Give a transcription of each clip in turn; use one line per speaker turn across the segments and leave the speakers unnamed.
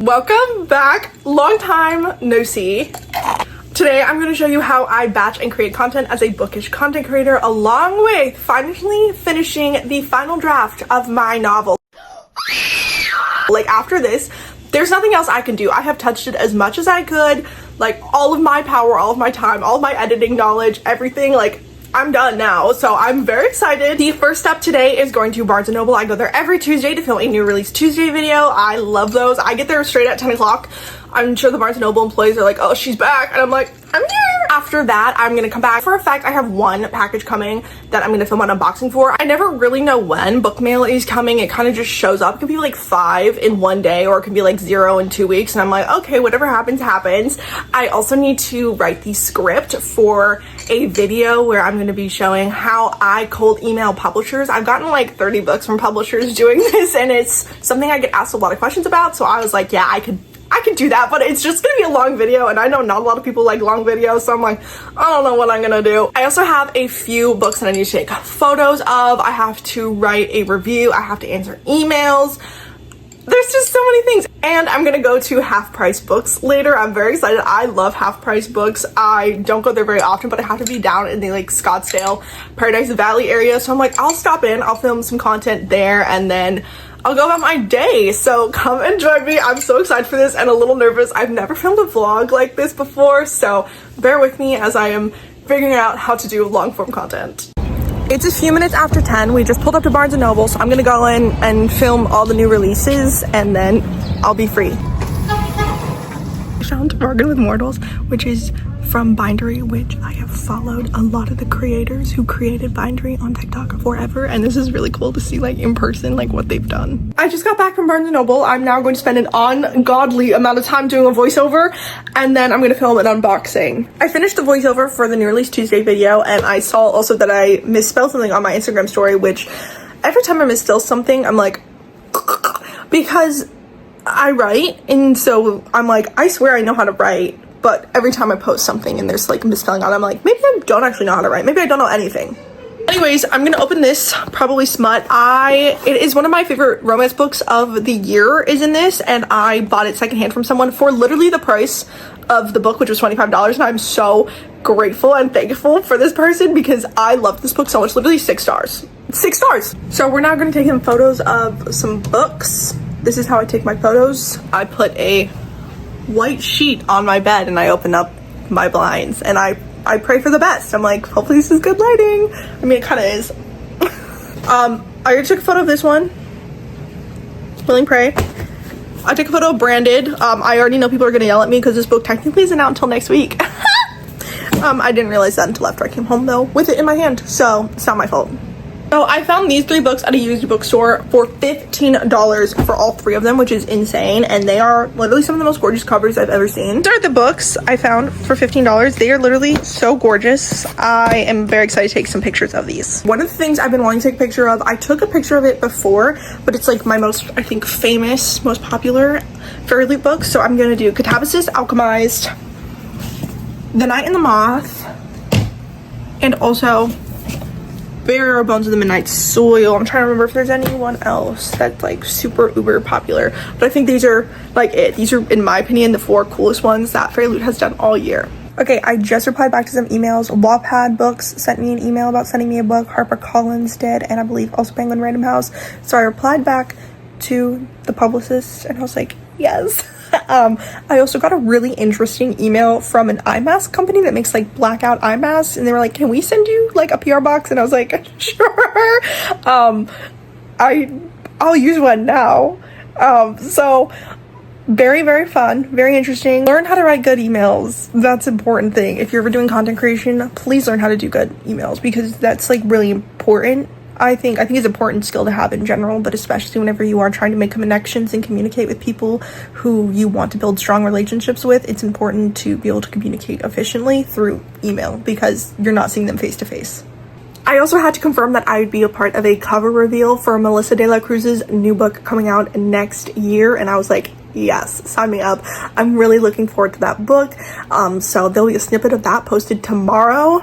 Welcome back. Long time no see. Today I'm going to show you how I batch and create content as a bookish content creator, along with finally finishing the final draft of my novel. Like, after this, there's nothing else I can do. I have touched it as much as I could, like all of my power, all of my time, all of my editing knowledge, everything. Like, I'm done now, so I'm very excited. The first step today is going to Barnes & Noble. I go there every Tuesday to film a new release Tuesday video. I love those. I get there straight at 10 o'clock. I'm sure the Barnes & Noble employees are like, oh, she's back. And I'm like, I'm here. After that, I'm gonna come back. For a fact, I have one package coming that I'm gonna film an unboxing for. I never really know when book mail is coming. It kind of just shows up. It can be like 5 in one day, or it can be like 0 in 2 weeks. And I'm like, okay, whatever happens, happens. I also need to write the script for a video where I'm gonna be showing how I cold email publishers. I've gotten like 30 books from publishers doing this, and it's something I get asked a lot of questions about. So I was like, yeah, I could do that, but it's just gonna be a long video, and I know not a lot of people like long videos, so I'm like, I don't know what I'm gonna do. I also have a few books that I need to take photos of. I have to write a review. I have to answer emails. There's just so many things. And I'm gonna go to Half Price Books later. I'm very excited. I love Half Price Books. I don't go there very often, but I have to be down in the like Scottsdale, Paradise Valley area, so I'm like, I'll stop in, I'll film some content there, and then I'll go about my day. So come and join me. I'm so excited for this and a little nervous. I've never filmed a vlog like this before, so bear with me as I am figuring out how to do long form content. It's a few minutes after 10. We just pulled up to Barnes & Noble, so I'm gonna go in and film all the new releases, and then I'll be free. I found Bargain with Mortals, which is from Bindery, which I have followed a lot of the creators who created Bindery on TikTok forever, and this is really cool to see like in person like what they've done. I just got back from Barnes & Noble. I'm now going to spend an ungodly amount of time doing a voiceover, and then I'm going to film an unboxing. I finished the voiceover for the new release Tuesday video, and I saw also that I misspelled something on my Instagram story, which every time I misspell something I'm like because I write, and so I'm like, I swear I know how to write, but every time I post something and there's like misspelling on it, I'm like, maybe I don't actually know how to write. Maybe I don't know anything. Anyways, I'm gonna open this, probably smut. It is one of my favorite romance books of the year is in this, and I bought it secondhand from someone for literally the price of the book, which was $25, and I'm so grateful and thankful for this person because I love this book so much. Literally 6 stars. 6 stars. So we're now gonna take in photos of some books. This is how I take my photos. I put a white sheet on my bed and I open up my blinds and I pray for the best. I'm like, hopefully this is good lighting. I mean, it kind of is. I already took a photo of this one. Willing pray. I took a photo of Branded. I already know people are gonna yell at me because this book technically isn't out until next week. I didn't realize that until after I came home though, with it in my hand, so it's not my fault. So I found these 3 books at a used bookstore for $15 for all 3 of them, which is insane. And they are literally some of the most gorgeous covers I've ever seen. These are the books I found for $15. They are literally so gorgeous. I am very excited to take some pictures of these. One of the things I've been wanting to take a picture of, I took a picture of it before, but it's like my most, I think, famous, most popular fairy loot book. So I'm gonna do Catabasis Alchemized, The Night and the Moth, and also Bury Our Bones in the Midnight Soil. I'm trying to remember if there's anyone else that's like super uber popular, but I think these are like it. These are, in my opinion, the 4 coolest ones that Fairy Loot has done all year. Okay, I just replied back to some emails. Wattpad Books sent me an email about sending me a book. HarperCollins did, and I believe also Penguin Random House. So I replied back to the publicist and I was like, yes. I also got a really interesting email from an eye mask company that makes like blackout eye masks, and they were like, can we send you like a PR box? And I was like, sure. I'll use one now. So very, very fun, very interesting. Learn how to write good emails. That's an important thing. If you're ever doing content creation, please learn how to do good emails because that's like really important. I think it's an important skill to have in general, but especially whenever you are trying to make connections and communicate with people who you want to build strong relationships with, it's important to be able to communicate efficiently through email because you're not seeing them face to face. I also had to confirm that I would be a part of a cover reveal for Melissa De La Cruz's new book coming out next year, and I was like, yes, sign me up. I'm really looking forward to that book. So there'll be a snippet of that posted tomorrow,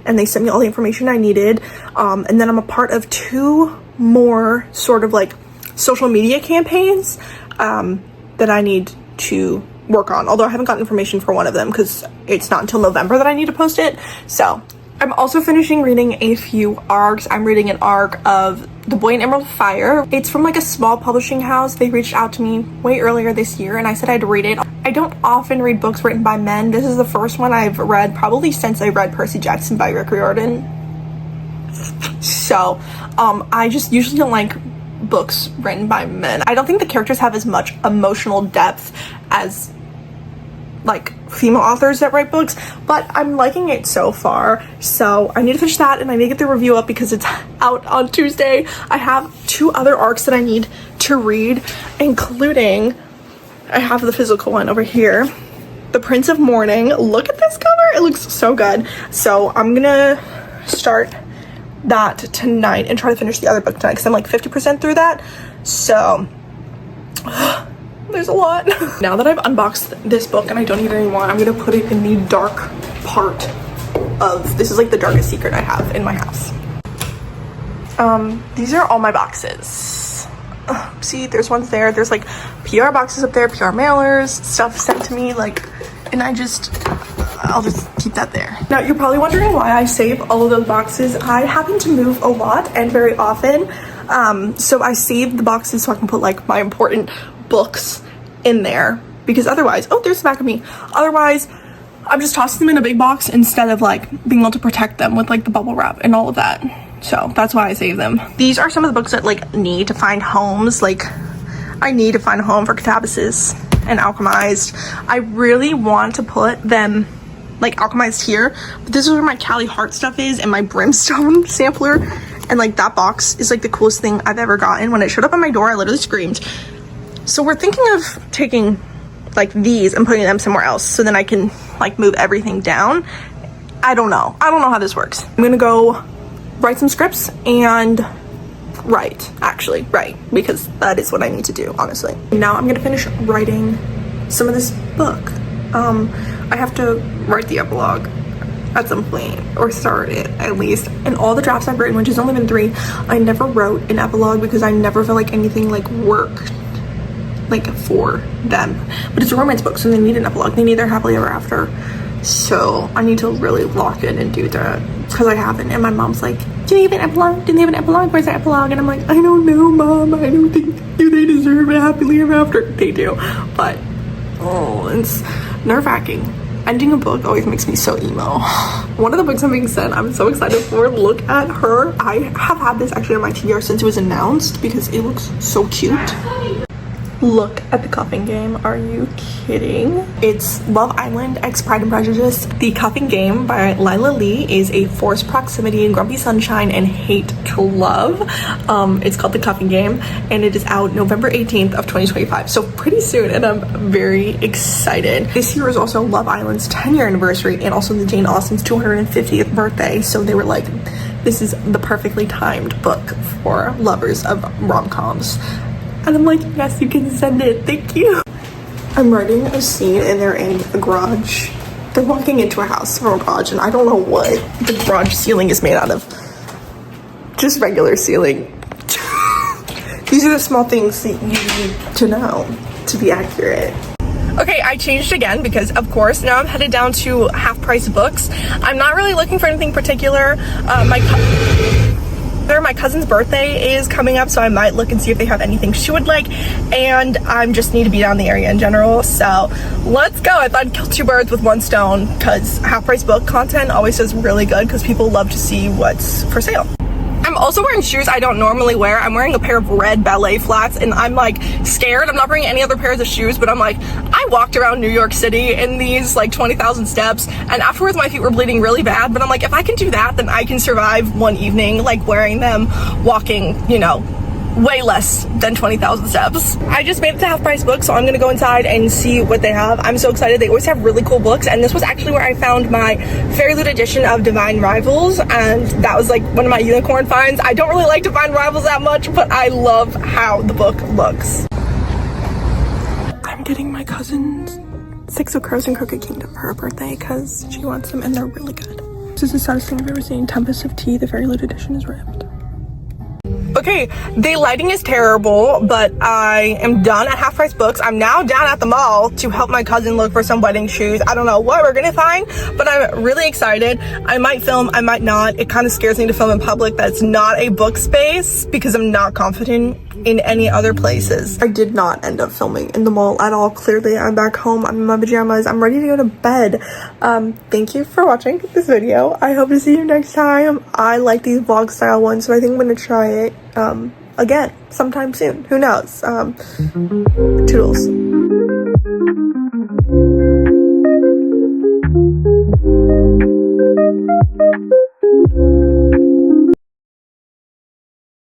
and they sent me all the information I needed. And then I'm a part of 2 more sort of like social media campaigns that I need to work on, although I haven't gotten information for one of them because it's not until November that I need to post it. So I'm also finishing reading a few arcs. I'm reading an arc of The Boy in Emerald Fire. It's from like a small publishing house. They reached out to me way earlier this year and I said I'd read it. I don't often read books written by men. This is the first one I've read probably since I read Percy Jackson by Rick Riordan. So I just usually don't like books written by men. I don't think the characters have as much emotional depth as like female authors that write books, but I'm liking it so far. So I need to finish that and I need to get the review up because it's out on Tuesday. I have 2 other arcs that I need to read, including I have the physical one over here, The Prince of Morning. Look at this cover, it looks so good. So I'm gonna start that tonight and try to finish the other book tonight because I'm like 50% through that. So there's a lot. Now that I've unboxed this book and I don't need it anymore, I'm gonna put it in the dark part of, this is like the darkest secret I have in my house. These are all my boxes. See, there's ones there, there's like PR boxes up there, PR mailers, stuff sent to me, like, and I'll just keep that there. Now you're probably wondering why I save all of those boxes. I happen to move a lot and very often, so I save the boxes so I can put like my important books in there, because otherwise, oh, there's the back of me. Otherwise, I'm just tossing them in a big box instead of like being able to protect them with like the bubble wrap and all of that. So that's why I save them. These are some of the books that like need to find homes. Like I need to find a home for Catabasis and Alchemized. I really want to put them like Alchemized here, but this is where my Callie Heart stuff is and my Brimstone sampler, and like that box is like the coolest thing I've ever gotten. When it showed up on my door, I literally screamed. So we're thinking of taking like these and putting them somewhere else so then I can like move everything down. I don't know how this works. I'm gonna go write some scripts and write because that is what I need to do, honestly. Now I'm gonna finish writing some of this book. I have to write the epilogue at some point, or start it at least. And all the drafts I've written, which has only been 3, I never wrote an epilogue because I never felt like anything like worked like for them. But it's a romance book, so they need an epilogue. They need their happily ever after. So I need to really lock in and do that because I haven't. And my mom's like, do they have an epilogue? Do they have an epilogue? Where's the epilogue? And I'm like, I don't know, Mom. I don't think they deserve a happily ever after. They do, but oh, it's nerve-wracking. Ending a book always makes me so emo. One of the books I'm being sent, I'm so excited for. Look at her. I have had this actually on my TBR since it was announced because it looks so cute. Look at the cuffing game. Are you kidding? It's Love Island x Pride and Prejudice. The Cuffing Game by Lila Lee is a forced proximity, grumpy sunshine, and hate to love. It's called The Cuffing Game, and it is out November 18th of 2025. So pretty soon, and I'm very excited. This year is also Love Island's 10-year anniversary and also the Jane Austen's 250th birthday. So they were like, this is the perfectly timed book for lovers of rom-coms. And I'm like, yes, you can send it. Thank you. I'm writing a scene and they're in a garage. They're walking into a house from a garage and I don't know what the garage ceiling is made out of. Just regular ceiling. These are the small things that you need to know to be accurate. Okay, I changed again because, of course, now I'm headed down to Half Price Books. I'm not really looking for anything particular. My cousin's birthday is coming up, so I might look and see if they have anything she would like, and I just need to be down the area in general, so let's go. I thought I'd kill 2 birds with 1 stone because Half Price book content always does really good because people love to see what's for sale. I'm also wearing shoes I don't normally wear. I'm wearing a pair of red ballet flats and I'm like scared. I'm not wearing any other pairs of shoes, but I'm like, I walked around New York City in these like 20,000 steps and afterwards my feet were bleeding really bad, but I'm like, if I can do that, then I can survive one evening like wearing them, walking, you know, way less than 20,000 steps. I just made it to Half Price Books, so I'm gonna go inside and see what they have. I'm so excited. They always have really cool books, and this was actually where I found my Fairy Loot edition of Divine Rivals, and that was like one of my unicorn finds. I don't really like Divine Rivals that much, but I love how the book looks. I'm getting my cousin's 6 of Crows and Crooked Kingdom for her birthday because she wants them and they're really good. This is the saddest thing I've ever seen. Tempest of Tea, the Fairy Loot edition is ripped. Okay, the lighting is terrible, but I am done at Half Price Books. I'm now down at the mall to help my cousin look for some wedding shoes. I don't know what we're gonna find, but I'm really excited. I might film, I might not. It kind of scares me to film in public that's not a book space because I'm not confident in any other places. I did not end up filming in the mall at all. Clearly, I'm back home. I'm in my pajamas. I'm ready to go to bed. Thank you for watching this video. I hope to see you next time. I like these vlog style ones, so I think I'm gonna try it again sometime soon. Who knows? Toodles.